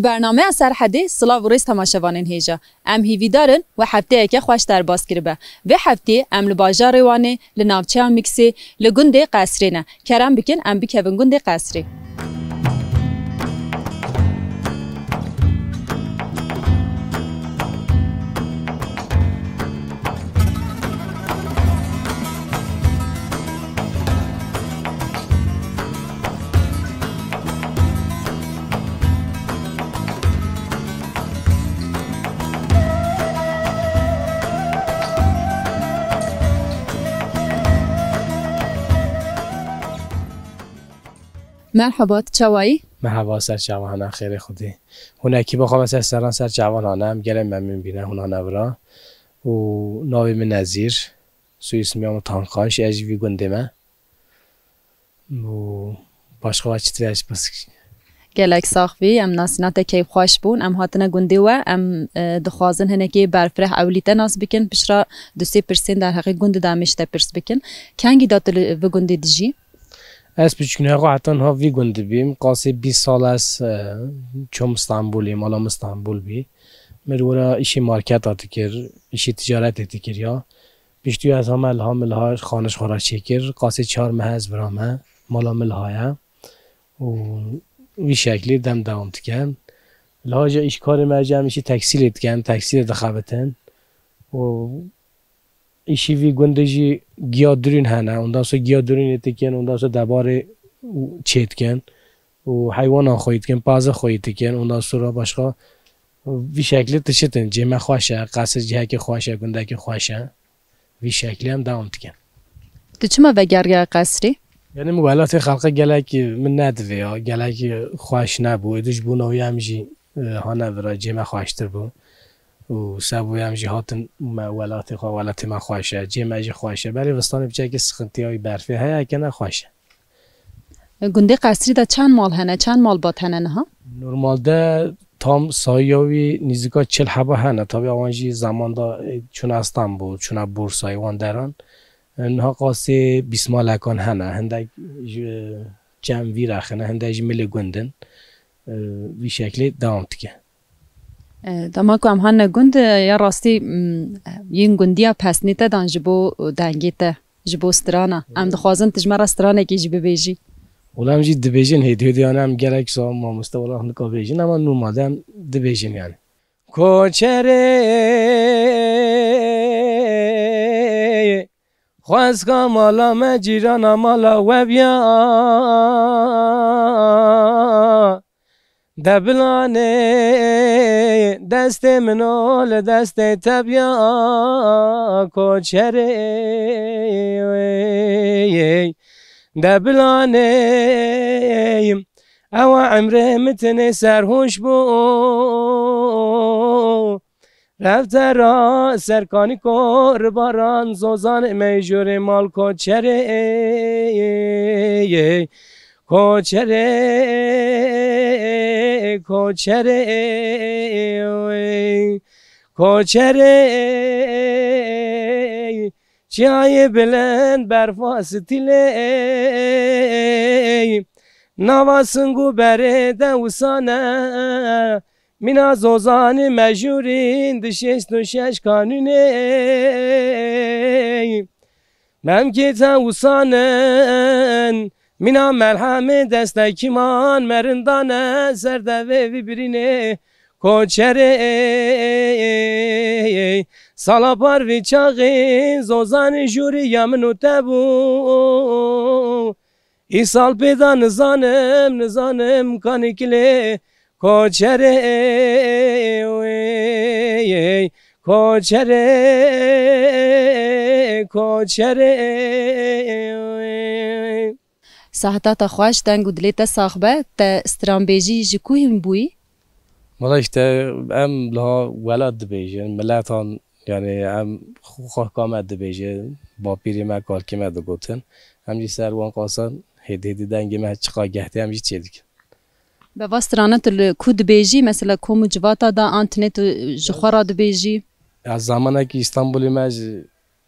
برنامه سرحدی سلاو و ریز تماشاوانین هیجا ام هیوی دارن و هفته که خوش در باز کرده و هفته ام لباجار روانه لناوچه میکسی لگنده قصری نه کرم بکن ام بکن گنده قصری مرحبا چوایی؟ مرحبا سر جوانان خیر خودی. هنکی بخوام از سران سر جوانانم گرم من میبینه هنها نبرا و ناوی من نزیر سویس میام تانخانش اجوی گندمه و باشقه و چطوریش بس گلک ساخوی ام ناسینات کیف خوش بون ام هاتنه گنده و ام دخوازن هنکی برفره اولیته ناس بکن پشرا 2% در حقیق گنده دامشته پرس بکن کنگی داتل و گنده دیجی؟ از بچکنه حتی ها وی گنده بیم قاسی 20 سال از چم استانبولی مالام استانبول بی مرورا ایشی مارکت آتی کر ایشی تجارت آتی کر یا بیشتری از همه الها خانش خوراشی کر قاسی 4 ماه از برامه مالام الهایا و وی شکلی دم دوام تکن الها جا ایش کار مرجع ایشی تکسیل تکن تکسیل دخابتن و ایشی وی گندجی گیادرین هنه اوندا سو گیادرین اتکن اوندا سو دبار چیت کن و حیوان آخوید کن پازه خوید کن اوندا سو را باشقا وی شکلی تشتن جمع خوشه قصد جه که خوشه گنده که خوشه وی شکلی هم دوام تکن تو چما وگرگه قصری؟ یعنی موالات خلقه گلک من ندوی ها گلک خوش نبود دوش بونوی همجی ها نورا جمع خوشتر بود و سبوی همجی هاتن ولات خواه ولات ما خوشه جمع جی خوشه برای وستان بچه که سخنتی های برفی های که نخوشه گنده قصری دا چند مال هنه چند مال بات هنه نه ها؟ نورمال ده تام سایاوی نیزیکا 40 حبا هنه تابی آوانجی زمان دا چون استانبول چون بورسای وان دران انها قاسی 20 مالکان هنه هنده جمعی رخنه هنده جی ملی گندن وی شکلی دوام تکه دما کو ام هن گند یا راستی ین گندیا پس نیته دان جبو دنگیته جبو استرانا ام دخوازن تجمر استرانا کی جبو بیجی ولام جی دبیجن هدیه هم گلک سو ما مستولا هنکا بیجن اما نورمال هم دبیجن یعنی کوچره خواست مالا مجیران مالا و بیا دبلانه دست منو دست تبیا کوچره دبلانه او عمره متن سرهوش بو رفت را سرکانی کور باران زوزان میجور مال کوچره کوچره کوچره کوچره چای بلند برفاس تیله نواسنگو بره دوسانه مینا زوزان مجورین دشست و شش کانونه ممکت اوسانن مینا مرهم دسته کیمان مرندانه سردوه وی برینه کوچره سالا پار وی چاقی زوزان جوری یمنو تبو ای سال پیدا نزانم کانیکله کوچره کوچره کوچره ساعتات خوش دنگ و دلیت ساخبه تا استرانبیجی جکویم بوی؟ مالاشته ام لها ولاد دبیجن ملاتان یعنی ام خواه کامد دبیجن با پیری ما کار که مده گوتن همجی سر وان قاسان هدی دنگی ما چقا گهتی همجی چیدک به واسطرانه تل کود بیجی مثلا کوم جواتا دا آنتنت جخورا دبیجی از زمانی که استانبولی ماج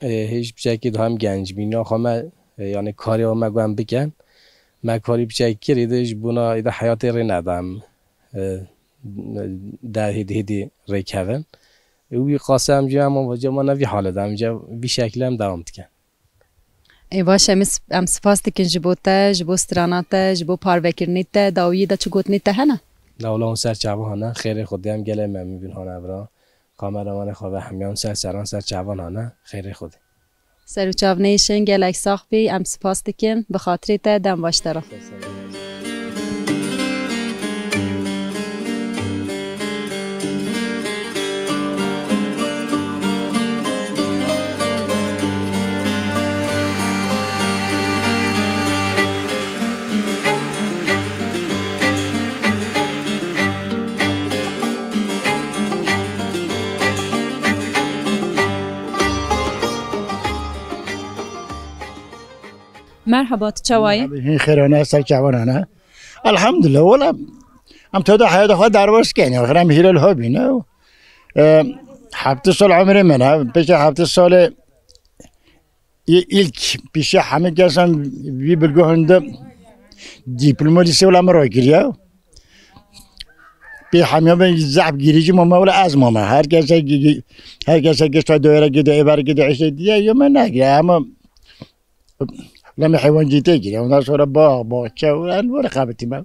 هیچ بچه که هم گنج بینا خواهم یعنی کاری هم مگوام بکن ما کاری بچه که ریدش بنا ایده حیاتی ری ندم در هدی ریکردن وی قاسه هم جا اما وجه ما نوی حاله ده همجا وی شکل هم دوام تکن ای باشه ام سپاس دکن جبوته جبو ستراناته جبو پاروکرنیته داویی دا چو گوتنیته هنه دولا اون سر چوان هنه خیر خودی هم گله من میبین هنه ابرا کامرامان خواه همیان سر چوان هنه خیر خودی سر و چاو نیشن گلک ساخ بی ام سپاس دکن به خاطری ته دم باشتره مرحبا تشوي خيرنا سر جواننا الحمد لله ولا ام تدا حياه خود درباس کنی آخر هم هلال ها بینه 7 سال عمر منه پیش 7 سال ilk پیش همه کسان بی بلگوهنده دیپلماسی ولی مرا گریه به همه به زعب گیریجی ماما ولی از ماما هر کسی که تا دوره گده ایبر گده عشق دیگه یا من نگیره اما لما حيوان جيتي كده وناس ورا باغ ولا خابتي ما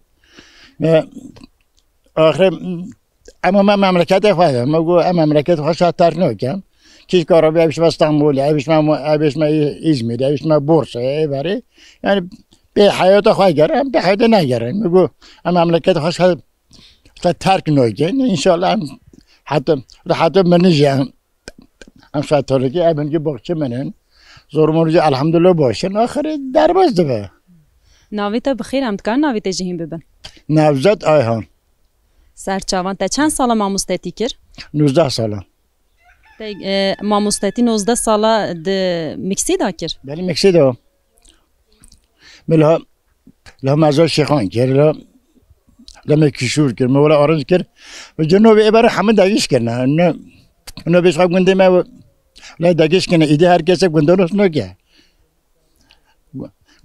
آخر اما ما مملكت فاهم ما گو اما مملكت خاصه ترنو كم كيش كهرباء بيش اسطنبول بيش ما ازمير بيش ما بورصه بري يعني به حياته خاير به حياته نگرن میگو اما مملكت خاصه ترک نوگن ان شاء الله حتی من نجام ام شاتورگی ابن کی باغچه منن زورمونجی الحمدلله باشن آخر درباز ده ناویت بخیر هم کن ناویت جهیم ببن نوزاد آیهان سرچاوان تا چند سال ماموستتی کر 19 ساله ماموستتی 19 ساله د مکسی دا کر بله مکسی دا ملها مزار شیخان کر لما کشور کر مولا آرنج کر و جنوب ایباره همه داگیش کرنه اونا بیش خواب گنده ما لا داگیش کنه ایده هر کسی گندانوس نگه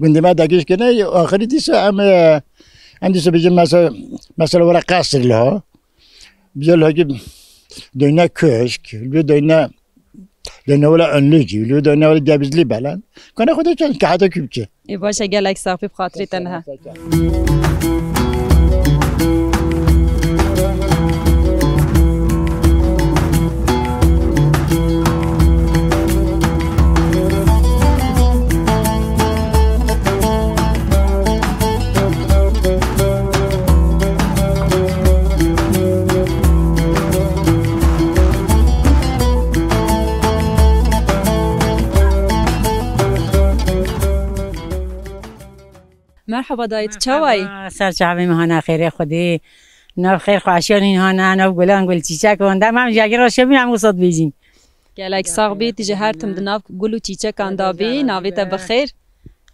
گنده ما داگیش کنه آخری دیسه هم دیسه بیجم مثلا ولا قصر لها بیجل ها که دنیا کشک دنیا ولا انلوجی دنیا ولا دیابزلی بلن کنه خودش چند که حتی کبچه ای باشه گلک صافی بخاطری تنها مرحبا دایت چوای سرچاوی مهانه خیر خودی ناف خیر خواشیان اینها نه ناف گلان گل چیچک وندم هم جاگر را شبین هم وسط بیجین گلک ساق بی تیجه هر تم دناف گل و چیچک اندابی ناویت بخیر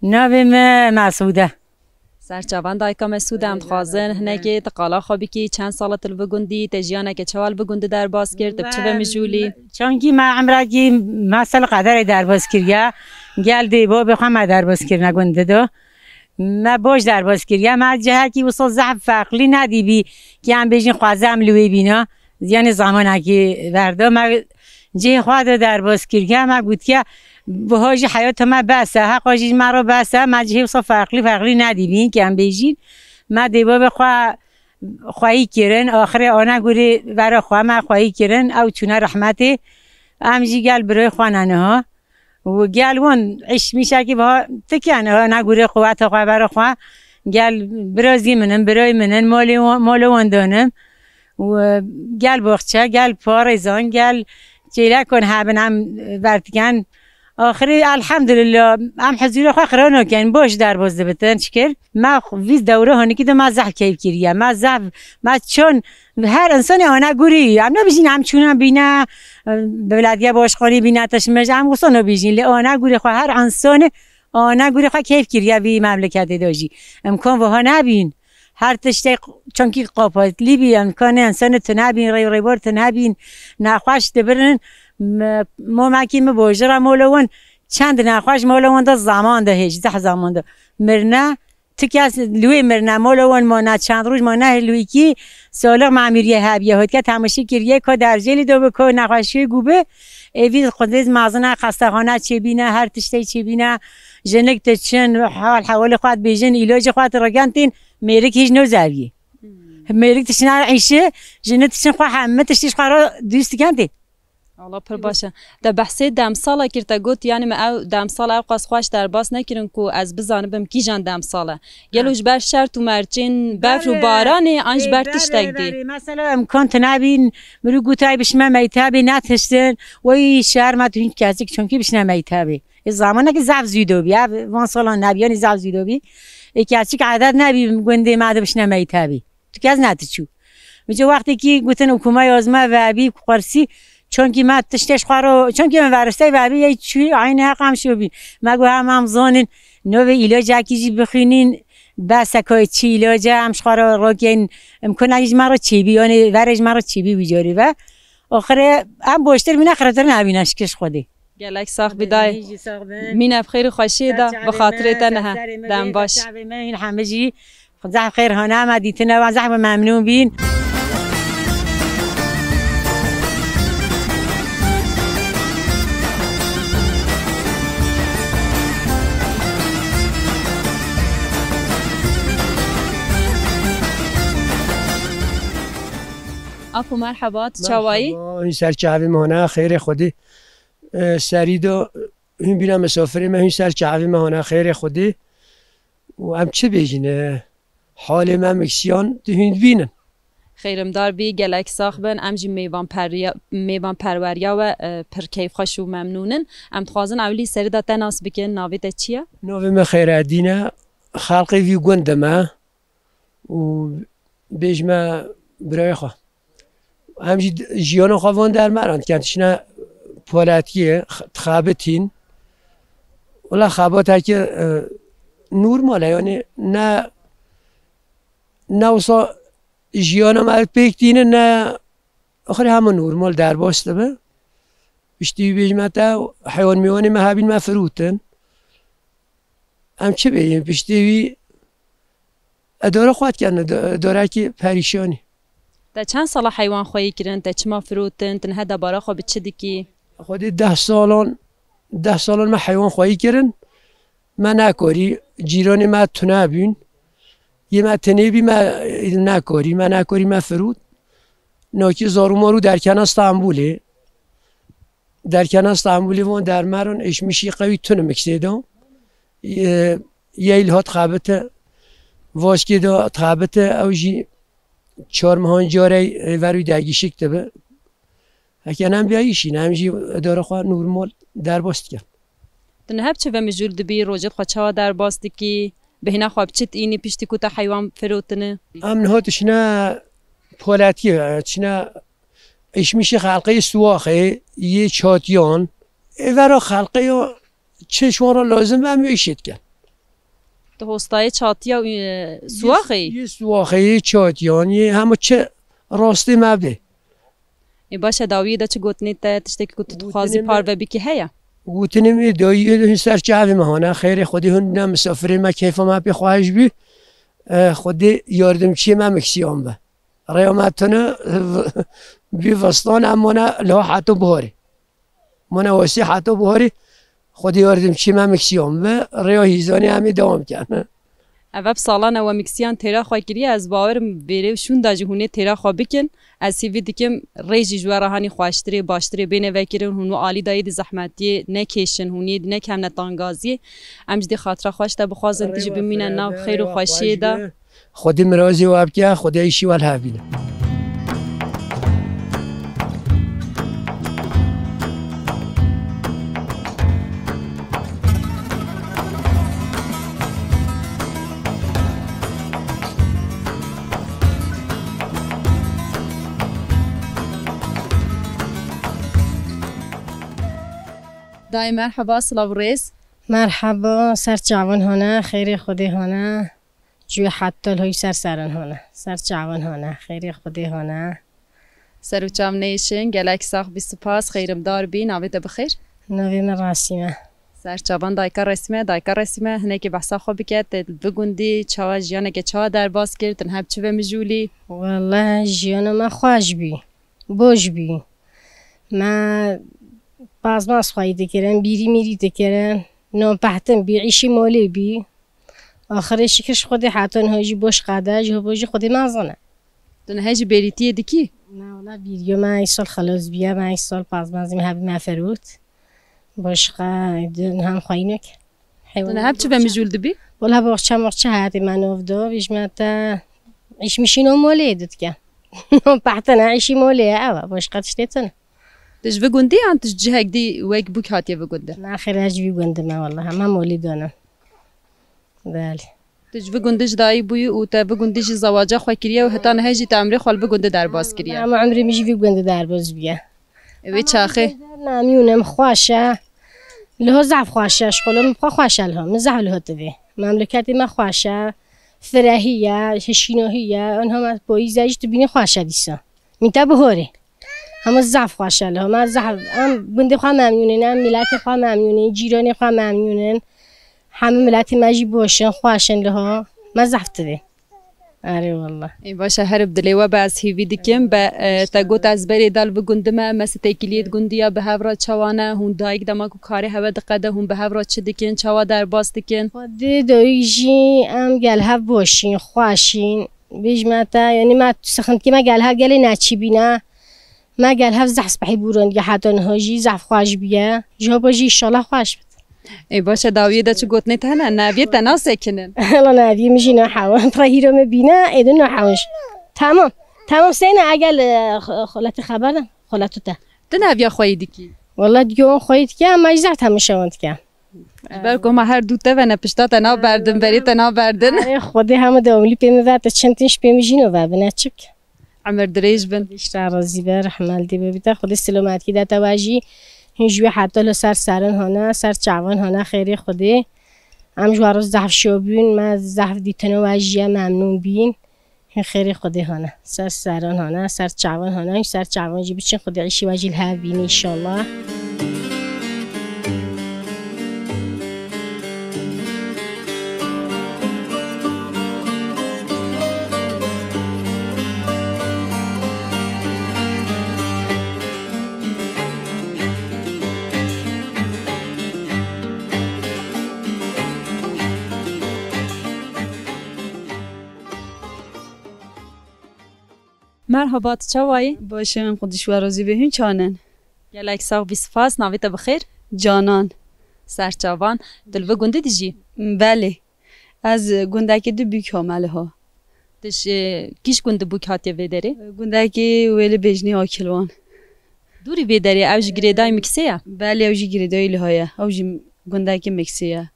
ناویم مسعوده سرچاوان دایکا مسعوده هم خوازن هنگی تقالا خوابی که چند سالت البگندی تجیانه که چوال بگنده در باز کرد بچه به مجولی چونکی ما عمرگی مسئله قدر در باز کردیا گل دیبا بخوام در باز کرد نگنده دو ما باش در باز کردیم ما جهر کی وصل ضعف فقلی ندیبی که هم بیشین خوازم لوی بینا یعنی زمان که وردا ما جه خواد در باز کردیم ما گفت که بهاج حیات ما بسه حقاجی ما رو بسه ما جه وصل فقلی ندیبی که هم بیشین ما دیبا بخوا خواهی کردن آخر آنها گوری برای خواه ما خواهی کردن او چونه رحمته همجی گل برای خوانانه ها و گل ون عش میشه که با تکیانه ها نگوره قوت خواه برای خواه گل برازی منم برای منن مال وان دانم و گل بخچه گل پارزان گل جیله کن هبن هم برتگن آخری الحمدلله هم حضور خواه قرانو کن باش در بازده بتن چکر ما ویز دوره هانی که دو ما زحف کیف کریم ما چون هر انسان آنها گوری هم نبیشین هم چونم بینه بلدیه باشخانی بینه تشمش هم گوستان نبیشین لی آنها گوری خواه هر انسان آنها گوری خواه کیف کریه بی مملکت داجی امکان وها نبین هر تشتی چونکی قاپاتلی بی امکان انسان تنبین ری بار تنبین نخواش دبرن ما مکیم باجر مولوان چند نخواش مولوان دا زمان ده هیچ ده زمان ده مرنه تو که از لوی مرنه مالوان ما نه چند روز ما نه لوی کی سالق معمیریه هبیه هد که تماشی کریه که در جلی دو بکو نقاشی گوبه ایوی خودت مازنه خستخانه چی بینه هر تشتی چی بینه جنک تچن حوال خود بیجن علاج خود رگانتین میرک هیچ نوزاویه میرک تشنه عیشه جنت تشن خو همه تشتیش قرار دوست کندی الله پر باشه ده بحث دم سالا کرده گوت یعنی ما او دم سالا او قاس خوش در باس نکردن کو از بزانم کی جان دم سالا گلوش بر شرط و مرچین بفر و بارانی آنج بر تشتگ دی مثلا امکان تنابین مرو گوتای بشم میتابی نتشتن وی شهر ما تو این کسی چون کی بشم میتابی از زمانه که زاف زیدو بیا وان سالا نبیانی زاف زیدو بی کسی که عادت نبی گنده ماده بشم میتابی تو کی از نتچو میگه وقتی کی گوتن حکومت آزما و بی قرسی چون که ما تشتش خارو چون که من ورسته و بی چی عین حقم شو بی مگو هم زانین نو علاج کیجی بخینین بس که چی علاج هم خارو راگین امکان ایج مرا چی بی یعنی ورج مرا چی بی بیجاری و آخره هم باشتر می نخرتر نبینش کش خودی گلک ساخ بدای مین بخیر خوشی دا به خاطر تنها دم باش این همه جی خدا خیر هانه آمدیتن و زحمت ممنون بین افو مرحبا چوایی این سرچاوی مهانه خیر خودی سریدو این بینم مسافری من این سرچاوی مهانه خیر خودی و هم چه بیجینه حال من مکسیان دهیند بینن خیرم دار بی گلک ساخ بن امجی میوان پروریا و پر کیف خوش و ممنونن ام خوازن اولی سری دا تناس بکن ناویت چیه؟ ناوی من خیر دینه خلقی وی گندمه و بیجمه برای خواه همچی جیانو خوان در مرند که انتشنه پولتیه تخابتین ولی خابات که نورماله یعنی نه وصا جیانو مرد پیکتینه نه آخری همه نورمال در باسته به بشتی بیجمتا حیوان میوانی مهابین مفروتن هم چه بگیم بشتی بی اداره خواهد کنه داره که پریشانی تا چند سال حیوان خواهی کردن تا چما فروتن تنها دباره خواه به چه دیکی؟ خودی 10 سالان ما حیوان خواهی کردن ما نکاری جیرانی ما تنه بین یه ما تنه بی ما نکاری ما فرود ناکی زارو مارو در کنه استانبولی وان در مران اش میشی قوی تنه مکسیدم یه ایلهات خابته واسکی دا خابته اوجی 4 ماه جاری وروی داگی شکته به اکنون بیایشی نمیشی داره خواه نورمال در باست کرد تنها هب چه و مجول دبی روجت خواه چه در باست کی بهنا خواب چت اینی پیشتی کوتا حیوان فروتنه امن هاتش نه پولتیه چنه ایش میشه خلقه سواخه یه چاتیان ورا خلقه چشوارا لازم هم ایشید کرد هستای چاتیا و سواخی یه سواخی چاتیان یه همه چه راستی مبده باشه داوی دا چه گوتنی تا تشتکی که خوازی پار و بی که هیا گوتنی می دایی سرچاوی مهانه خیر خودی هن مسافری ما کیفا ما بی خواهش بی خودی یاردم چی ما مکسیام با ریامتونه بی وسطان امونه لا حتو بهاری منه واسی حتو بهاری خودی یاردم چی ما مکسیام با ریا هیزانی همی دوام کنه اواب سالانه و مکسیان تیرا خواه کری از باورم بیره شون دا جهونه تیرا خواه بکن از سیوی دیکم ریجی جواره هانی خواشتری باشتری بینه وکرن هنو آلی داید زحمتی نکیشن هونی نکم نتانگازی امجدی خاطره خوش دا بخوازن تجی بمینن ناو خیر و خوشی دا خودی مرازی و ابکه خودی ایشی والهابیده دای مرحبا سلام ریز مرحبا سر جوان هانه خیر خودی هانه جوی حتی های سرن هانه سر جوان هانه خیر خودی هانه سر و چام نیشن گلک ساخ بی سپاس خیرم دار بی ناویت بخیر نوی من راسیمه سرچاوان دایکا رسمه هنگی بحثا خوب بکرد بگوندی چاوا جیانه که چاوا در باز کرد تنها چه به مجولی والله جیان ما خوش بی بوش بی ما باز ما خواهی دکرن بیری میری دکرن نام پهتن بی عیشی مولی بی آخرش کش خودی حتی هاجی بوش قاده جه بوشی خودی مازنه تنها جی بریتیه دکی نه والله بیریو ما ای سال خلاص بیا ما ای سال باز مازیم هبی مفروت باش قاعد هم خواهی نک تنها چه به مجول دبی والله باخچه مرچه هاتی منو افدا بیش متا عيش مشينو مولد كان بعتنا عيشي مولي باش قدشتيتنا تش بگوندی آن تش جهک دی ویک بوک هاتیه بگونده ما خراج بيقند ما والله ما مولد انا بالي تش بگوندش دایی بوی او تا بگوندش زواجه خو کریه و هتا نه هجی تعمری خال بگونده در باز کریه ما عمري مش بيقند دار باز بيا وی چاخه ناميون خواشة له زعف خواشة شغل مبقى خواشة لهم مزعف له تبي مملكتي ما خواشة فرهية هشينوهية انهم بوي زاج تبيني خواشة ديسا من تبهوري هم الزعف خواشة لهم الزعف ام بندي خوا ممنونين ام ملاتي خوا ممنونين جيراني خوا ممنونين هم ملاتي ما جيبوشن خواشن لها ما زعف تبي آره والله ای باشه هر بدلی و بعض هیوی دکیم به تگوت از بری دال بگندمه مثل تکلیت گندیا به هفرا چوانه هون دایک دماغو کاری هوا دقده هون به هفرا چه دکین چوا در باز دکین خودی دویجی ام گله باشین خواشین بیش متا یعنی ما سخنت که ما گله گلی نچی بینه ما گله زحس بحی بورن یا حتی نهاجی زحف خواش بیه جوابجی انشالله خواش بد ای باشه داویه دا چه گوتنی تنه نویه تنها سکنن هلا نویه میشی نحاون ترهی رو مبینه ایدون نحاونش تمام سینه اگل خالت خبرم خالتو تا نویه خواهی دکی والله دیگه اون خواهید که اما اجزه تمشه وند که برکو ما هر دوته و نپشتا تنها بردن بری تنها بردن خودی همه دوملی پیمه و چندتینش پیمیجینو و بنچک عمر دریج بن بیشتر راضی بر رحمت دی ببیتا خودی سلامت کی دتا واجی هنجوی حتی لسر سرن هانا سر چعوان هانا خیری خودی هم جوارو زحف شوبین ما زحف دیتنو واجی ممنون بین خیری خودی هانا سر سرن هانا سر چعوان هانا سر چعوان جی بچین خودی عیشی واجی الها بینی انشالله مرحبا چوایی باشم خودش ورازی بهین چانن گلک ساق بیسفاس ناویت بخیر جانان سرچاوان دل و گنده دیجی بله از گندکی دو بیک هماله ها تش کیش گنده بوک هاتیه ویدری گندکی ویل بجنی آکلوان دوری ویدری اوج گریدای مکسیه بله اوجی گریدای لهایه اوجی گندکی مکسیه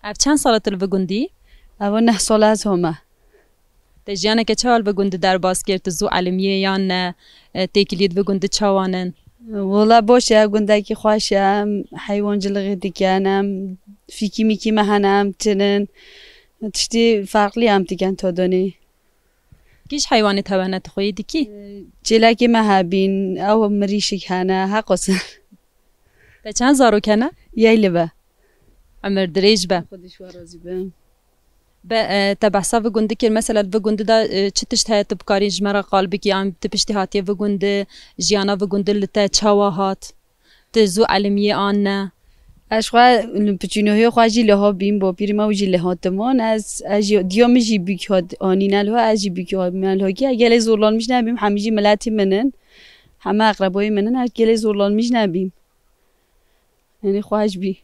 اف چند ساله تل و گندی اول 9 ساله از همه تجیانه که چهال بگنده در باز کرد زو علمیه یا نه تکلیت بگنده چوانن والله باشه گندکی خواشم حیوان جلغی دیکنم فیکی میکی مهنم تنن تشتی فرقلی هم دیگن تا دانی کیش حیوانی توانت خویی دیکی جلکی مهبین او مریشک هنه حقاصن به چند زارو کنه یایله به عمر دریج به خودش ورازی به به تبحثا و گنده که مثلا و گنده دا چه تشت بکاری جمرا قلبی که ام تپشتی هاتیه و گنده جیانا و گنده لته چوا هات تزو علمیه آن نه اشخوا پچینوهای خواهی لها بیم با پیری ما وجی لها تمان از دیامجی بیکاد آنی نلها ازی بیکاد ملها که اگه زورلان میش نبیم همیجی ملتی منن همه اقربای منن اگه زورلان میش نبیم یعنی خواهش بی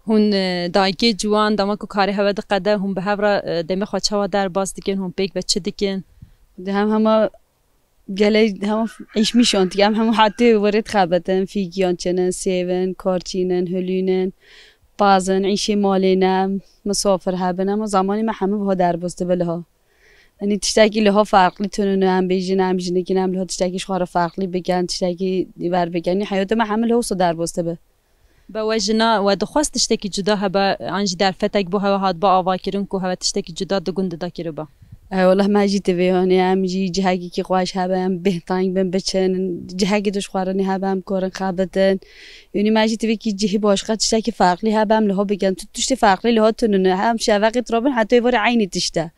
هون دایکی جوان دما کو کاری هوا دقده هم به هفرا دم خو چوا در باز دکن هم پیک بچه دکن هم گله هم ایش میشون دیگه هم حتی ورد خبتن فیگیان چنن سیون کارچینن هلونن بازن عیشه مالینم مسافر هبن اما زمانی ما همه بها در بسته بلها یعنی تشتاکی لها فرقلی تونن هم بیجن هم جنگین هم لها تشتاکیش خواه فرقلی بگن تشتاکی دیور بگن حیات ما همه لها در بسته به با وجنا و دخواست تشتکی جدا هبا انجی در فتک بو هوا هاد با آوا کرن کو هوا تشتکی جدا دو گنده دا کرو با والله ما جيت بيهوني هم جي جهاجي كي قواش هبام بهتانج بن بچن جهاجي دوش خوارني هبام كورن خابتن يعني ما جيت بي كي جهي باش قد تشتكي فاقلي هبام له بگن تشتي فاقلي له تنن هم شفقت روبن حتى يور عيني تشتا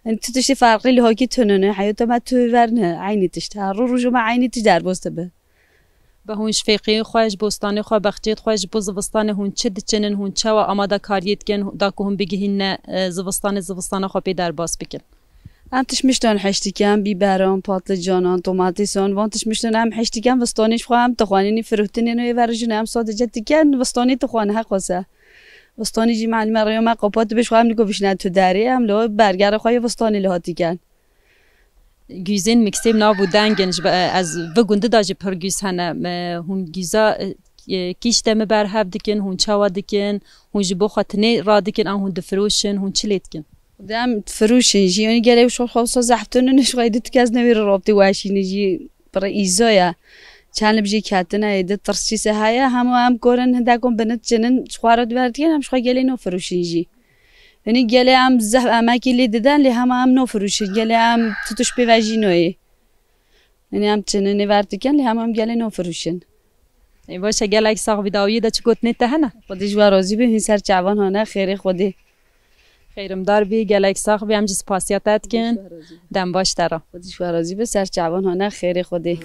انت تشتي فاقلي له كي تنن حياته ما تورن عيني تشتا رو ما عيني تجار بوستبه به هون شفیقی خواهش بوستانی خواه بخشید خواهش بو زوستان هون چه دچنن هون چه و آماده کاریت کن دا که هم بگهین زوستان خواه پی در باز بکن انتش مشتون حشتی کم بیبران پاتلجانان توماتیسون وانتش مشتون هم حشتی کم وستانیش خواه هم تخوانینی فروختنی نوی ورجون هم ساده جدی کن وستانی تخوانه حق واسه وستانی جی معلومه ریا ما قاپات بش خواه هم نگو بشنه تو داری هم لو برگر خواه وستانی لحاتی کن گیزین مکسیم نابو دنگنش از و گنده داجی پرگیز هنه هون گیزا کیش دم برهب دکن هون چاوا دکن هون جبو خاطنه را دکن هون دفروشن هون چلیت کن دام فروشن جي يعني قالوا شو خلاص زحفتنا نش غايد تكازنا وير رابطي واشي نجي برا إيزايا كان بيجي كاتنا يد ترسيسة هاي هم كورن هداكم بنت جنن شوارد وردين هم شو قالوا نو فروشن جي يعني قالوا هم زح أماكن اللي ددان اللي هم نو فروشن قالوا هم تتوش بواجينوي يعني هم جنن وردي كان اللي هم قالوا نو فروشن باش قالك صاحب بداوية دا تقول نتهنا خودی جوارازی به این سر جوان هانه خیری خودی خیرم دار بی گلک ساق بی همجز پاسیاتت کن دم باش ترا خودی جوارازی به سر جوان هانه خیری خودی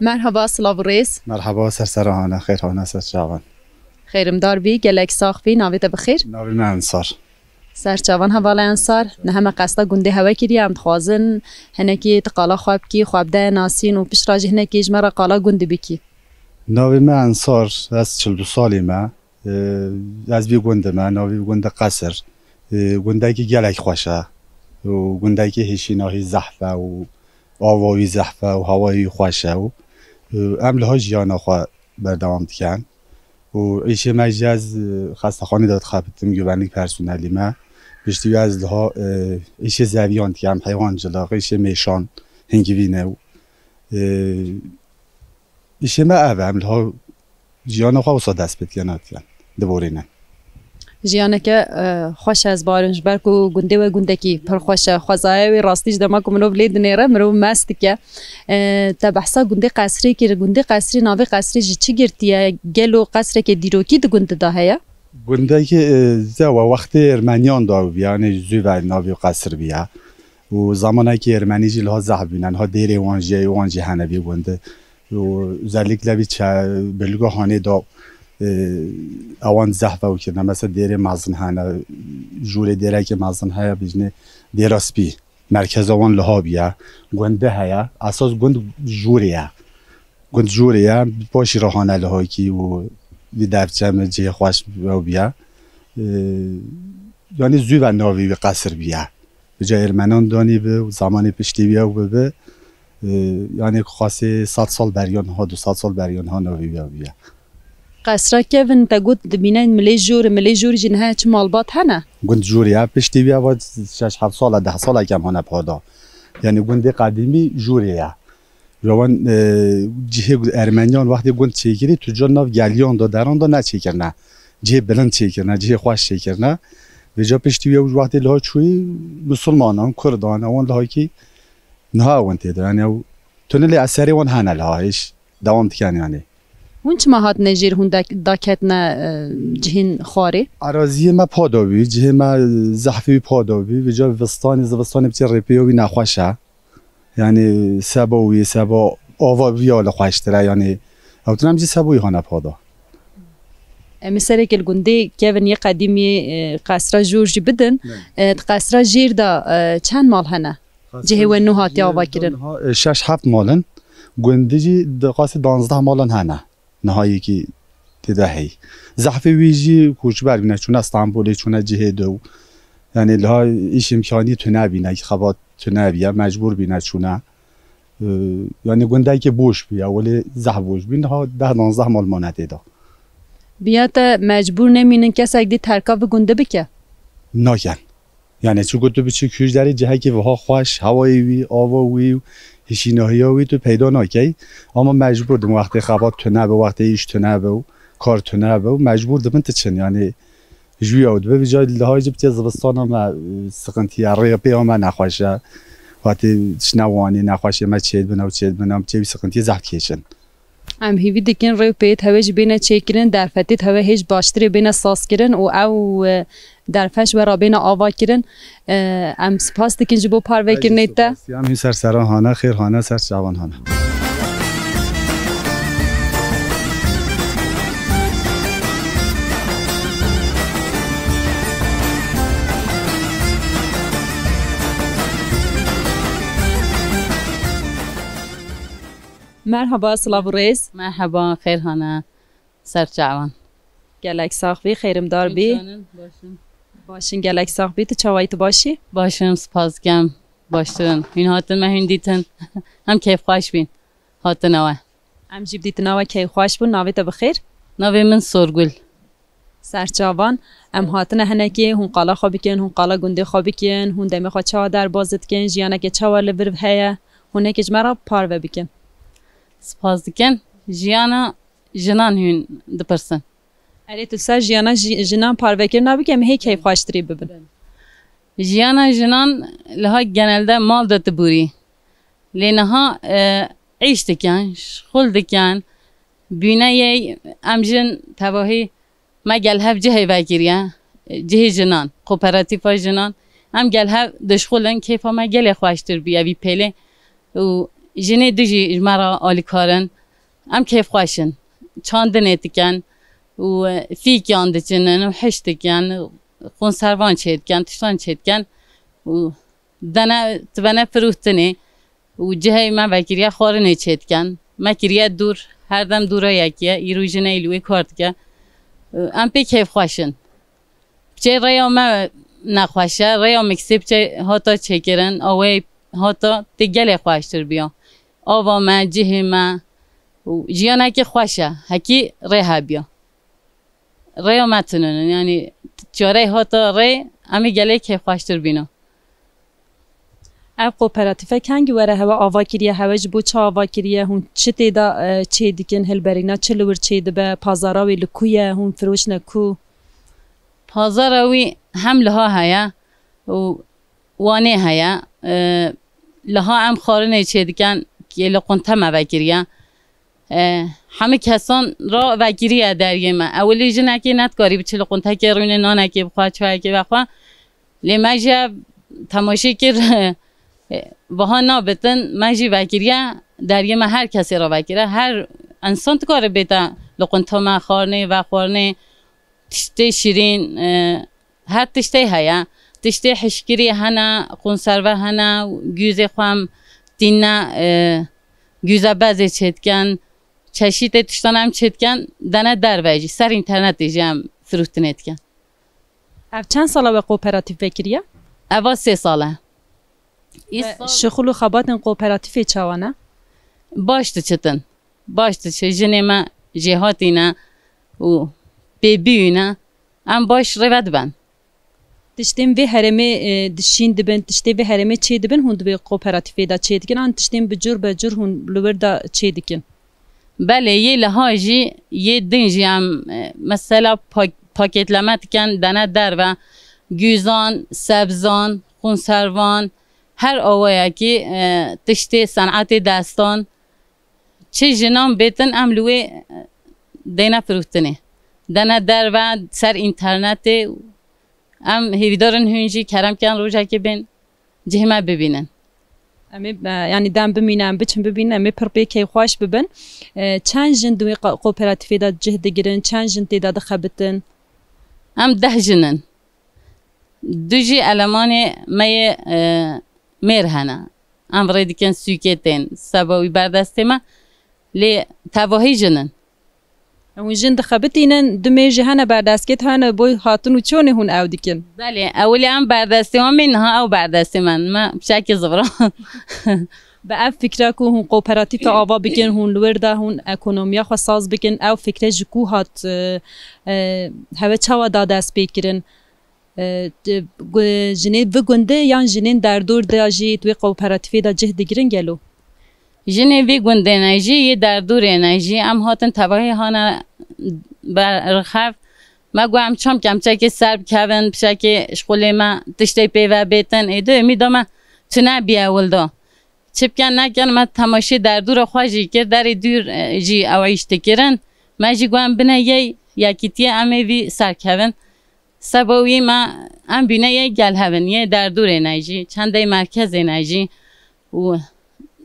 مرحبا سلاو ریس مرحبا سرسرهانه خیر هانه سر جوان خیرم دار بی گلک ساق بی ناویت بخیر ناوی من انصار سر جوان حواله انصار نه همه قصدا گنده هوا کردی هم خوازن هنکی تقالا خواب کی خواب ده ناسین و پیش راجه هنکی جمرا قالا گنده بکی ناوی من انصار از 42 سالی من از بی گنده من ناوی گنده قصر گنده که گلک خوشه و گنده که هشیناهی زحفه و آوایی زحفه و هوایی خوشه و عمله ها جیانا خواه بردوام دکن و ایشه مجی از خستخانه داد خبتم گوبرنک پرسونلی ما بشتیوی از لها ایشه زویان دکم حیوان جلاغ ایشه میشان هنگوینه و ایشه ما اوه عمله ها جیانا خواه وصا دست بتگن دکن دبورینه جیانه که خوش از بارنج برک و گنده کی پر خوش خوازای و راستیش دما کمنو بلید نیره مرو مست که تا بحثا گنده قصری که گنده قصری ناوی قصری چی گرتیه گلو قصری که دیروکی د گنده ده هیا گنده که زوا وقت ارمنیان داو بیا یعنی زو ناوی قصر بیا و زمانی که ارمنی جیل ها زحب بینن ها دیر وانجی هنوی گنده و زلیک لبی چه بلگو هانه دا اوان زحفه و کردن مثلا دیر مازن هنه جور دیره که مازن هیا بجنه دیراس بی مرکز اوان لها بیا گنده هیا اساس گند جوریه باشی راهانه لها کی و وی درچه جه خوش بیا یعنی زوی و ناوی به قصر بیا به جای ارمنان دانی به زمان پشتی بیا و به یعنی خاصی 100 سال بریان ها 200 سال بریان ها ناوی بیا قصرا كيفن تقول دبينين ملي جور جنها چه مالبات هنا گند جوریه پشتی بیا و 6-7 سال 10 سال کم هنه پادا یعنی گند قدیمی جوریه روان جه ارمنیان وقتی گند چیکری تو جان ناو گلیان دا دران دا نه چیکرنه جه بلند چیکرنه جه خوش چیکرنه و جا پشتی بیا وقتی لها چوی مسلمانان کردان اون لها کی نه اون تیده یعنی تونلی اثری اون هنه لها ایش دوام تکن یعنی هونچ ما هات نجیر هون داکتنا جهین خاری؟ عراضی ما پاداوی جه ما زحفی پاداوی و جا زوستانی بچه ریپیوی نخوشه یعنی سبا آوابی آل خوشتره یعنی اوتونم جه سبوی هانه پادا مثلا که الگنده کیون یه قدیمی قصرا جورجی بدن قصرا جیر دا چند مال هنه؟ جه و نو هاتی آوا کرن؟ 6-7 مالن گنده جی قاس 12 مالن هنه نهایی که تدهی زحف ویجی کوچ بربینه چون استانبولی چون جهه دو یعنی لها ایش امکانی تو نبینه که خبات تو نبیه مجبور بینه چونه یعنی گنده که بوش بیا ولی زحف بوش بینه ها 10-12 مال مانده دا بیاد مجبور نمینن کسی اگه ترکاب گنده بکه؟ ناکن یعنی چون گفتم بچه کیش داری جهی که وها خوش هوایی وی آواوی هشیناهی وی تو پیدا نکی اما مجبور دم وقتی خبات تو نبه وقتی ایش تو نبه و کار تو نبه و مجبور دم تچن یعنی جوی آود به جای لحاظ بتی زبستان ما سقنتی ریه پیام نخواشه وقتی شنوانی نخواشه ما چید بنام چی سقنتی زحمت کشن ام هیوی دکن روی پیت هواج بین چیکرین در فتیت هوا هیچ باشتری بین ساس کرن و او در فش ورا بین آوا کرن ام سپاس دکن جبو پاروی کرنید تا ام هی سر سران هانا خیر هانا سر جوان هانا مرحبا سلاو ریز مرحبا خیر هانا سر جوان گلک ساخبی خیرم دار بی باشین گلک ساخبی تو چاوایت باشی باشم سپاس گم باشتن این هاتن مهین دیتن هم کیف خوش بین هاتن اوه ام جیب دیتن اوه کیف خوش بین ناوی تا بخیر ناوی من سرگل سر جوان ام هاتن هنکی هون قالا خوابی کن هون قالا گنده خوابی کن هون دمی خواه چاوا در بازد کن جیانه که چاوا لبرو هیا هونه که جمعه پارو بکن سپاس دکن جیانا جنان هون دپرسن اری تو سر جیانا جنان پاروکر نبی که هی کیف خواشتری ببین جیانا جنان لها genelde مال دات بوری لینها عیش دکن شغل دکن بینه یه امجن تواهی ما گل هف جهی وگیریه جهی جنان کوپراتیفا جنان ام گل هف دشغلن کیفا ما گل خواشتر بیا وی پله و جنه دوجی مرا آلی کارن ام کیف خواشن چاندن اتکن و فیک یانده جنن و حشت کن کنسروان چید کن تشتان چید کن و تبنه فروختنه و جهه من وکریه خارنه چید کن مکریه دور هر دم دوره یکیه ایرو جنه ایلوی کارد که ام پی کیف خواشن چه ریا ما نخواشه ریا مکسیب چه هاتا چکرن آوه هاتا تگل خواشتر بیا آوا ما جه ما جیانه که خوشه هکی ریه بیا ریه متنون یعنی چاره هاتا ری امی گله که خوشتر بینا اب کوپراتیفه کنگی وره هوا آوا کریه هوا جبو چه آوا کریه هون چه تیدا چه دیکن هل برینا چه لور چه دبه پازاراوی لکویه هون فروش نکو پازاراوی هم لها هیا و وانه هیا لها هم خارنه چه دیکن که لقنته ما وگیریه همه کسان را وگیریه در ما اولی جنه که ندکاری بچه لقنته که روی نانه که بخواه چوه که بخواه لیمجه تماشی که وها نابتن مجی وگیریه در ما هر کسی را وگیره هر انسان تکاره بیتا لقنته ما خارنه و خورنه تشته شیرین هر تشته هیا تشته حشکری هنه کنسروه هنه گوزه خوام دینه گوزه بازه چیدکن چشیت تشتانم چیدکن دنه در ویجی سر اینترنت دیجیم فروختنید کن اف چند ساله به کوپراتیف بکریه؟ اوا 3 ساله شغل و خباتن کوپراتیف چوانه؟ باشته چتن باشته چه جنه ما جهاتینه و بیبیونه ام باش روید بند تشتیم وی هرمه دشین دبن تشتیم وی هرمه چه دبن هند به کوپراتیفی دا چه دکن آن تشتیم بجور هند لور دا چه دکن بله یه لحاجی یه دنجی هم مثلا پاکتلمت کن دنه در و گوزان سبزان خونسروان هر آوایی که تشتی صنعت دستان چه جنام بیتن عملوی دینه فروختنه دنه در و سر اینترنت ام هیویدارن هونجی کرم کن روزه که بین جهمه ببینن امی یعنی دم ببینم بچم ببینم امی پر به کی خوش ببین چند جن دوی کوپراتیفی دا جهد گیرن چند جن تعداد خبتن ام 10 جنن دوجی المانی می مرهنه ام ورای کن سوکتن سباوی بردسته ما لی تواهی جنن اون جن دخبتینن دمی جهان بردستگت هن بوی هاتون و چونه هون او دیکن بله اولی هم بردسته ما منها او بردسته ما بشک زبرا به اف فکره که هون کوپراتیف آوا بکن هون لورده هون اکونومیا خو ساز بکن او فکره جکو هات هوا چوا داده است بکرن جنین و گنده یا جنین در دور دا جی توی کوپراتیفی دا جه دیگرن گلو جنین وی گنده نجی یه در دور نجی ام هاتن تباهی هانا برخف ما گویم چم کم چه سرب کردن پیش که شغل ما تشتی پیو بیتن ایدو امیدام چنه بیاول دا چپکن نکن ما تماشی در دور خواهی کرد در دور جی اوایشت کردن ما جی گویم بنا یکیتی امی وی سر کردن سبوی ما ام بینه یه گل هون یه در دور نجی چنده مرکز نجی و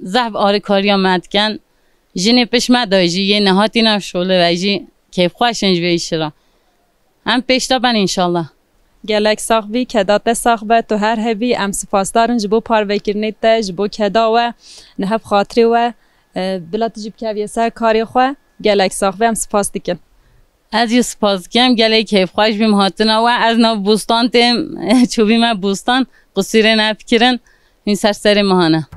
زحب آره کاریا مدکن جنی پیش ما دایجی یه نهاتی نفشوله و جی کیف خوشنج ویش را هم پیشتا بن انشالله گلک ساخوی کدات ساخبه تو هر هوی ام سپاسدارن جبو پاروکرنیت تا جبو کدا و نهب خاطری و بلا تجیب که سر کاری خواه گلک ساخوی ام سپاس دیکن از یه سپاس کم گله کیف خوش بیم هاتنا و از نو بوستان تیم چوبی ما بوستان قصیره نفکرن این سر مهانه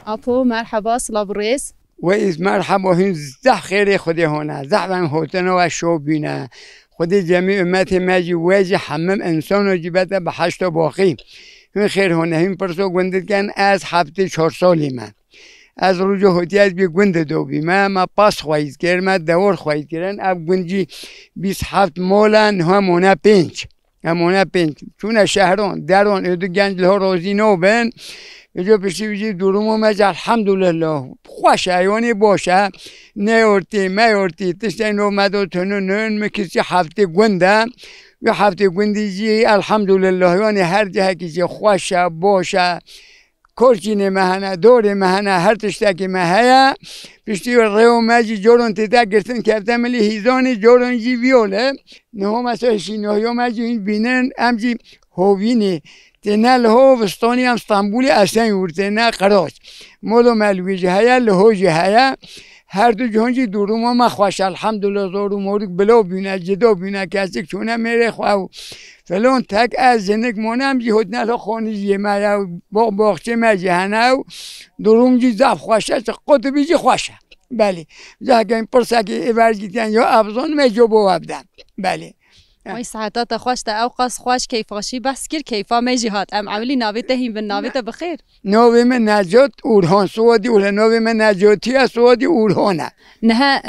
اپو مرحبا سلام رئیس و از مرحبا هن زح خیر خودی هونه زح من هاتنا و شوبینه خودی جمعی امت ماجی واجی حمم انسان و جیبته به 8 باقی هن خیر هونه هن پرسو گندید کن از هفته 4 سالی من از روزو هاتی از بی گند دو بی ما پاس خواهید کرد ما دور خواهید کردن اب گنجی 27 مولن همونه 5 چون شهران دران ادو گنج ها رازی نو بن یه پیشی بیشی درومو مج الحمدلله خوش ایوانی باشه نیورتی میورتی تشتی نومدو تنو نون مکسی هفته گنده و هفته گندی جی الحمدلله یعنی هر جه کسی خوشه باشه کرچین مهنه دور مهنه هر تشتکی مهیا پیشتی ریو مجی جورون تیتا گرتن کفته ملی هیزانی جورون جی ویوله نه مثلا شینویو مجی این بینن امجی هوینی تنه لهو وستانی هم استانبولی اصلا یورته نه قراش مولو ملویجه هیا لهوجه هیا هر دو جهانجی دورو ما خوش الحمدلله زورو مورک بلو بینه جدا بینه کسی چونه میره خواهو فلان تک از زنگ مانم جی هد نلا خانی جی ما باغچه ما جهنه دروم جی زف خوشه چه قطبی جی خوشه بله جاگه این پرسکی ورزیدن یا ابزان میجو بو ابدن بله وای ساعتات خوش تا اوقاس خوش کیفاشی بس کر کیفا میجی هات ام عملی ناویته هیم به ناویته بخیر ناوی من نجات اورهان سوادی اوله ناوی من نجاتی سوادی اورهانه نه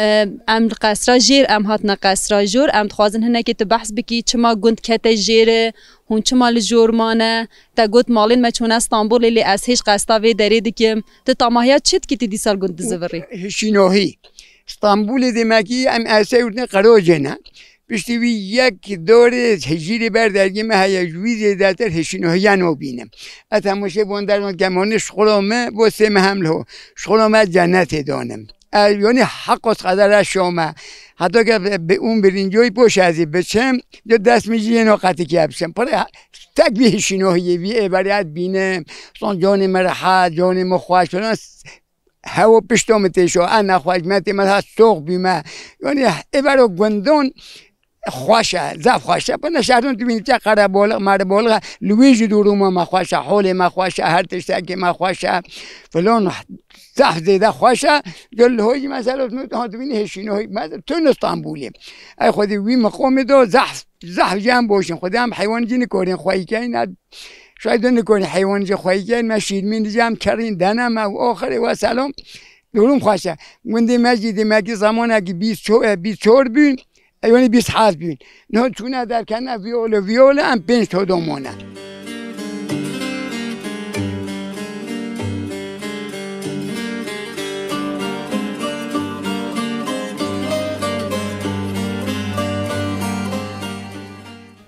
ام قصرا جیر ام هات نه قصرا جور ام خوازن هنه که تو بحث بکی چما گند کت جیره هون چما لجورمانه تا گوت مالین ما چون استانبول لی از هیچ قصدا وی دارید که تو تماهیت چید که تی سال گند زوری هشینوهی استانبول دیمکی ام اسیورن قراجه نه پشتی یک دور هجیری بردارگی من هیجوی زیادتر هشینوهی نو بینم از هموشه بندران گمان شخلامه با سه حمله شخلامه جنت دانم یعنی حق از قدر شما حتی که به اون برینجوی پوش ازی بچم یا دست میجی یه نوقتی که بشم پره تک بی هشینوهی بی عبریت بینم سان جان مرحت جان مخواش فلان هوا پشتم تیشو انا خواهش متی من هست سوق بیمه یعنی عبر گندون خوشه زف خوشه پس نشدون تو بینی چه قره بالغ مرد بالغ لویج دورو ما خوشه حال ما خوشه هر تشتکی ما خوشه فلان زف زیده خوشه جل هایی مثلا تو بینی هشینوی مثلا تو استانبولی ای خودی وی مقام دو زف جمع باشین خودی هم حیوان جی نکارین خواهی کن شاید نکارین حیوان جی خواهی کن ما شیرمین جمع کرین دنم و آخر و سلام دورم خوشه گندی مجیدی مگی زمان اگه 24 بین ایوانی 27 بین نه چونه در کنه ویول هم 5 تا دومونه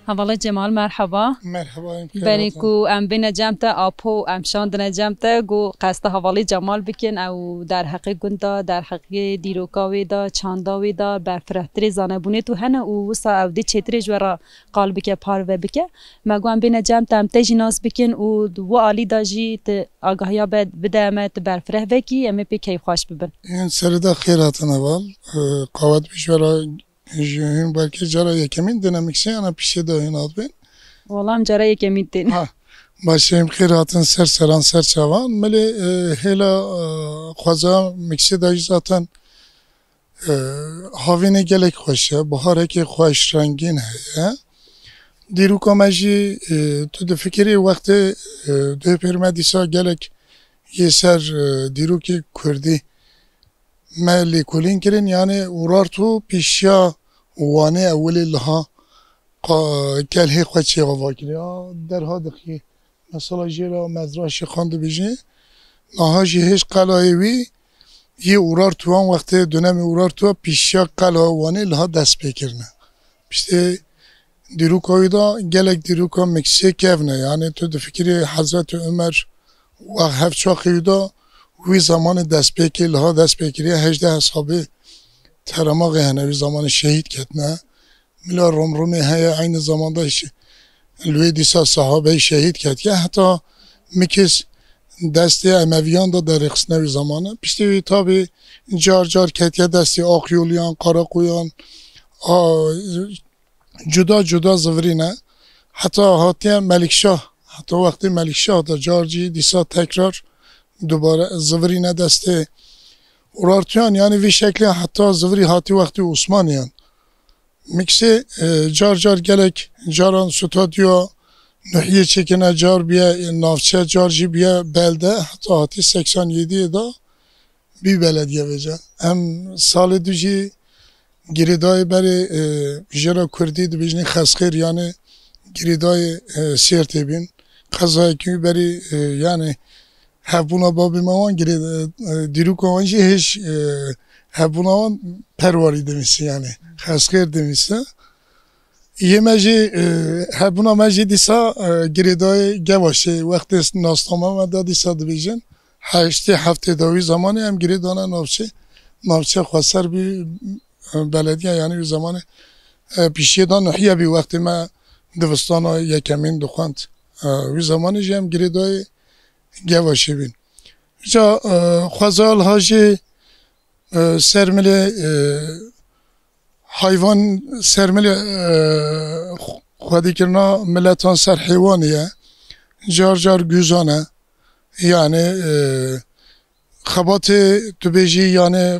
حوالا جمال مرحبا مرحبا بنیکو ام بین جمتا آپو ام شاندن جمتا گو قصد حوالی جمال بکن او در حق گندا در حق دیروکاوی دا چانداوی دا برفرهتری زانبونه تو هنه او وسا او دی چتری جورا قال بکه پار و بکه مگو ام بین جمتا ام تیجی ناس بکن او دو آلی دا جی آگاهیا بده امت برفره وکی امی پی کیف خوش ببن این سرده خیراتن اول قوات بیشورا جوهیم بلکه جرا یکمین دینامیکسی انا پیشه داین آد بین والله ام جرا یکمی تین باشیم خیر هاتن سران سر چوان ملی هلا خوازا مکسی داشت زاتن هاوینه گلک خوشه بهاره که خوش رنگین هیا دیرو کامجی تو ده فکری وقت ده پیرمدیسا گلک یه سر دیرو که کردی ملی کلین کرن یعنی اورار تو پیشیا وانه اولی لها کل هی خود چه غوا کری در ها دخی مثلا جیرا مزراش خانده بیجی نهاجی هیچ قلایوی یه اورار تو هم وقت دونم اورار تو پیشیا قلاوانه لها دست بکرنه پیشته دیروکایی دا گلک دیروکا مکسی کفنه یعنی تو ده فکری حضرت عمر و هفت چاقی دا وی زمان دست بکر لها دست بکری 18 اصحابه ترماغ هنه وی زمان شهید کتنه ملا رومی هیا عین زمان داشت لوی دیسا صحابه شهید کت که حتی مکس دست امویان دا در اقصنوی زمانه پشتی وی تابی جار کت که دستی آقیولیان قراقویان جدا زورینه حتی هاتی ملکشاه حتی وقتی ملکشاه دا جارجی دیسا تکرار دوباره زورینه دسته اورارتیان یعنی وی شکلی حتی زوری هاتی وقتی عثمانیان مکسی جار گلک جاران ستادیو نحیه چکنه جار بیا نافچه جار جی بیا بلده حتی هاتی 87 دا بی بلدیه بجا هم سال دو جی گریدای بری جرا کردی دو بیجنی خسخیر یعنی گریدای سیرتی بین قضایی که بری یعنی هفبونا بابی موان گرید دیرو کوانجی هیچ هفبونا وان پرواری دمیسی یعنی خسخیر دمیسته یه مجی هفبونا مجی دیسا گریدای گواشه وقتی ناستامه مده دیسا دبیجن 8 داوی زمانی هم گریدانه نافچه خواستر بی بلدیه یعنی بی زمان پیشیه دا نحیه بی وقتی ما دوستان یکمین دخواند بی زمانی جی هم گریدای گواشه بین جا خوزال هاجی سرمل حیوان سرمل خودی کرنا ملتان سر حیوانیه جار گوزانه یعنی خبات تو بیجی یعنی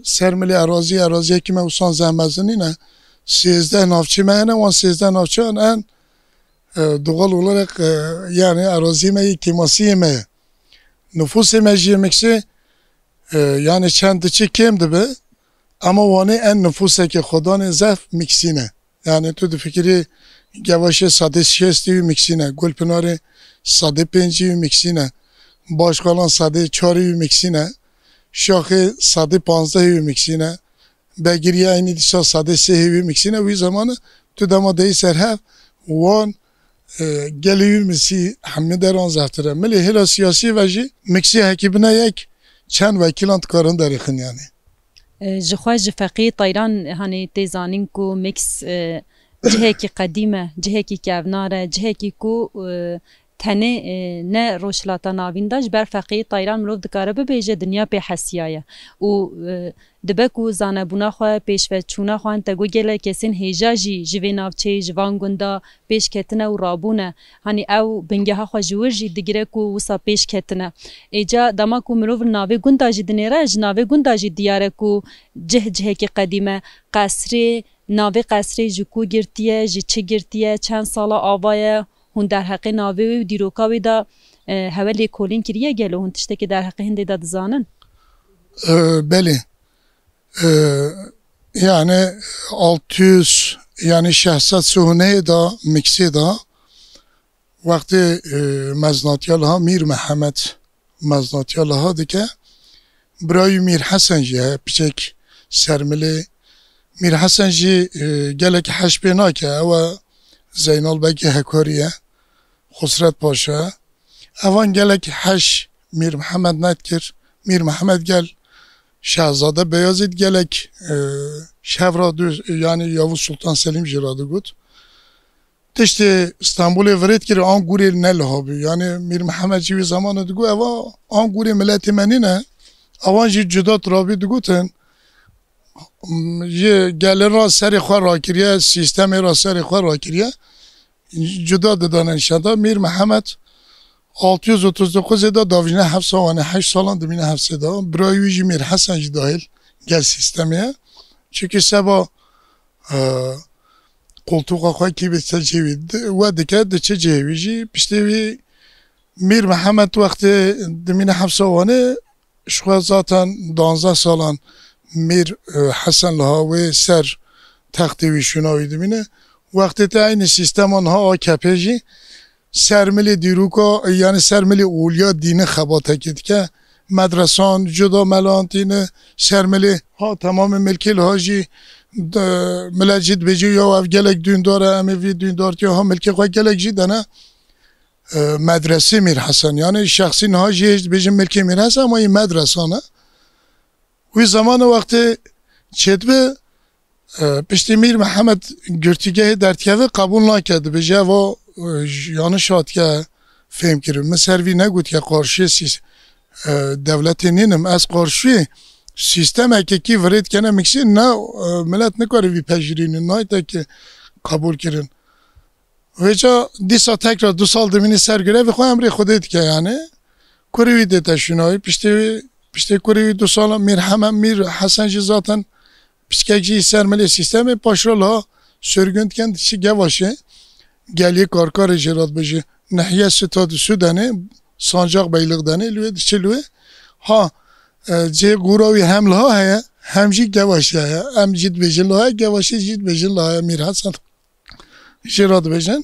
سرمل اراضی که موسان زمزنی نه 13 نافچه مهنه وان 13 نافچه ان دوغال olarak yani arazime teması me nüfus mecliye mekse yani çandıçı kimdi be ama vani en nüfusa ki khodan zaf miksine yani tu de fikri gavaşe sade şesti miksine golpınarı sade penci miksine başkalan sade çarı miksine şahı sade 15 miksine begiriye aynı disa sade sehevi miksine bu zamanı tu dama dey serhav وان گلیو مسی همه در آن زفتره ملی هلا سیاسی وجی مکسی هکی بنا یک چند وکیلان کارن داریخن یعنی جخواج فقی طیران هنی تیزانین کو مکس جهه کی قدیمه جهه کی کوناره جهه کی کو تنه نه روشلاتا ناوینداش بر فقی طیران مروف دکاره ببیجه دنیا پی حسیایه و دبکو زانبونا خواه پیش و چونا خواه تگو گله کسین هیجا جوی نافچه جوان گندا پیش کتنه و رابونه هنی او بنگه ها خواه جور جی دگره کو وسا پیش کتنه ایجا دما کو مروف ناوی گندا جی دنیره ناوی گندا جی دیاره کو جه که قدیمه قصری ناوی قصری جکو گرتیه جی چه گرتیه چند سالا آوایه هون در حق ناوی و دیروکاوی دا هولی کولین کریه گلو هون تشته که در حق هنده دا دزانن بله yani 600 yani şahsat suhune da miksi da vakti meznatiyalha Mir Mehmet meznatiyalha dike برای میر حسن جی پیچک سرملی میر حسن جی گلک حش بینا که او زینال بگی هکاریه خسرت پاشا اوان گلک حش میر محمد ند کر میر محمد گل شهزاده بیازید گلک شهر yani Yavuz Sultan Selim jiradı gut. İşte İstanbul'e veret kiri an guri ne lahabi yani Mir Muhammed civi zamanı digu eva an guri milleti menine avan ji cüda trabi diguten ye gelir ra seri xwar ra kiriye sistemi ra seri xwar ra kiriye جدا دادن شده میر محمد 639 دا داویجنه 7 سالانه 8 سالان دمینه 7 دا برای ویجی میر حسن جی داخل گل سیستمیه چونکه سبا قلتوقا خواه کی به تجوید و دکه دچه جویجی پشتوی میر محمد وقت دمینه 7 سالانه شخواه ذاتن 12 سالان میر حسن لها سر تختی شناوی دمینه وقتی تا این سیستم آنها AKP جی سرمل دیروکا یعنی سرمل اولیا دین خباته کد که مدرسان جدا ملانتین سرمل ها تمام ملکل ها جی ملجید بجی یا او گلک دون داره امیوی دون دارتی ها ملک خواه گلک جی دانه مدرسه میر حسن یعنی شخصی ها جی بجی ملک میر حسن اما این مدرسانه وی زمان وقتی چدبه پشتی میر محمد گرتیگه درتیوه قبول نکرده بجه و یعنی شاد که فهم کرد مثل وی نگود که قارشی دولت نینم از قارشی سیستم اکه کی ورید کنه مکسی نه ملت نکاره وی پجرین نه تا که قبول کردن و جا دیسا تکرار 2 سال دمینی سرگره و خواه امری خودت که یعنی کوری دیتا شنایی پشتی کوری 2 سال میر حسن جی ذاتن پسکجی سرملی سیستم پاشرال ها سرگند کند چی گواشه گلی کارکار جرات بجه نحیه ستاد سودانه سانجاق بیلق دانه لوه چلوه ها جه گوراوی حمل ها هیا هم جی گواشه هیا هم جید بجن ها گواشه جید بجن ها میر حسن جرات بجن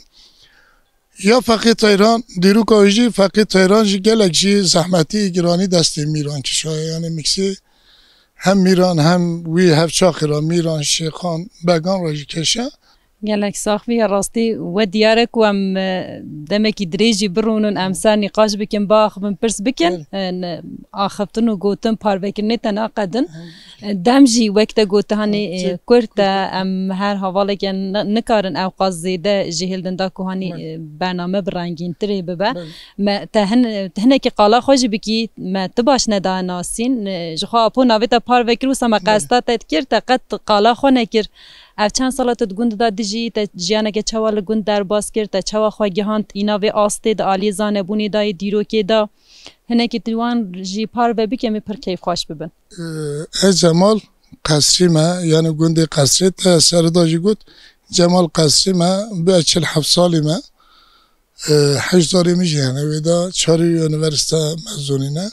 یا فقیه ایران دیرو کاویجی فقیه ایران جی گلک جی زحمتی گرانی دستی میران کشای یعنی مکسی هم میران هم وی هفچاخرا میران شیخان بگان راجی کشه گلک ساخوی راستی و دیارک و ام دمکی دریجی برونن امسا نقاش بکن با آخبن پرس بکن آخبتن و گوتن پار بکن نیتن آقادن دمجی وقت گوته هانی کرد ام هر حواله که نکارن اوقات زیده جهیلدن دا که هانی برنامه برنگین تری ببه تهنه که قالا خوش بکی ما تباش ندا ناسین جخوا اپو ناویتا پار بکر و سما قصدا تد کرد تا قد قالا خو نکر اف چند سالات گوند دا دیجی تا جیانه که چوال گوند در باز کرد تا چوا خواهی هاند اینا و آسته دا آلی زانه بونی دای دیرو که دا هنه که دیوان جی پار ببی که می پر کیف خوش ببن جمال قصری ما یعنی گوند قصری تا سرداجی گود جمال قصری ما به 47 سالی ما 8 داری میشه یعنی ویدا 4 یونیورسیته مزونینه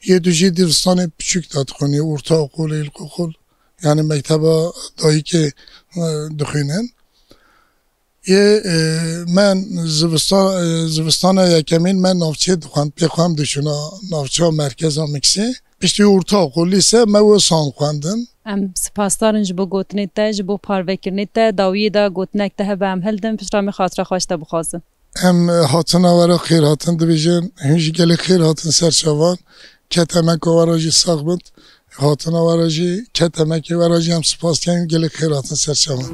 یه دوجی دیرستان پچک داد خونی ارتا اقول القخول یعنی مکتب دایی که دخینن یه من زوستان یکمین من نافچه دخوان پیخوام دشونا نافچه مرکز مکسی پشتی ارتا قولی سه مو سان خواندن ام سپاسدارن جبو گوتنی تا جبو پاروکرنی تا داوی دا گوتنک تا به ام هلدن پشترامی خاطره خواشتا بخوازم ام هاتن آورا خیر هاتن دبیجن هنجی گلی خیر هاتن سرچوان کتمک آوراجی ساق بند هاتن آوراجی کتمک آوراجی هم سپاس کنیم گلی خیر هاتن سرچوان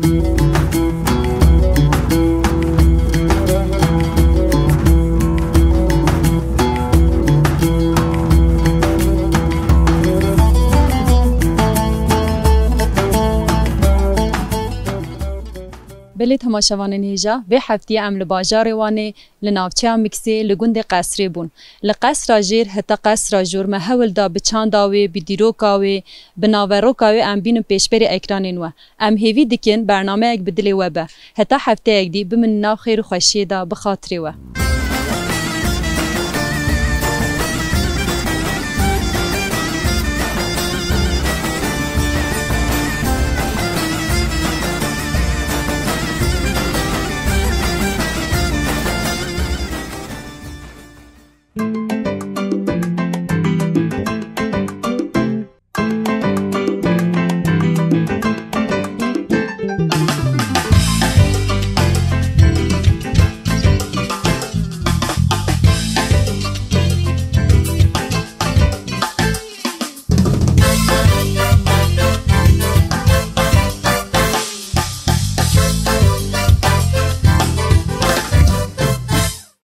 بلی تماشاوان نیجا و هفتی ام لباجار وانه لناوچه مکسی لگوند قصری بون لقصر جیر هتا قصر جور محول دا بچانداوی بدیروکاوی بناوروکاوی ام بینو پیشبری اکرانین و ام هیوی دکن برنامه اک بدلی و به هتا هفته اک دی بمن ناو خیر و خوشی دا بخاطری و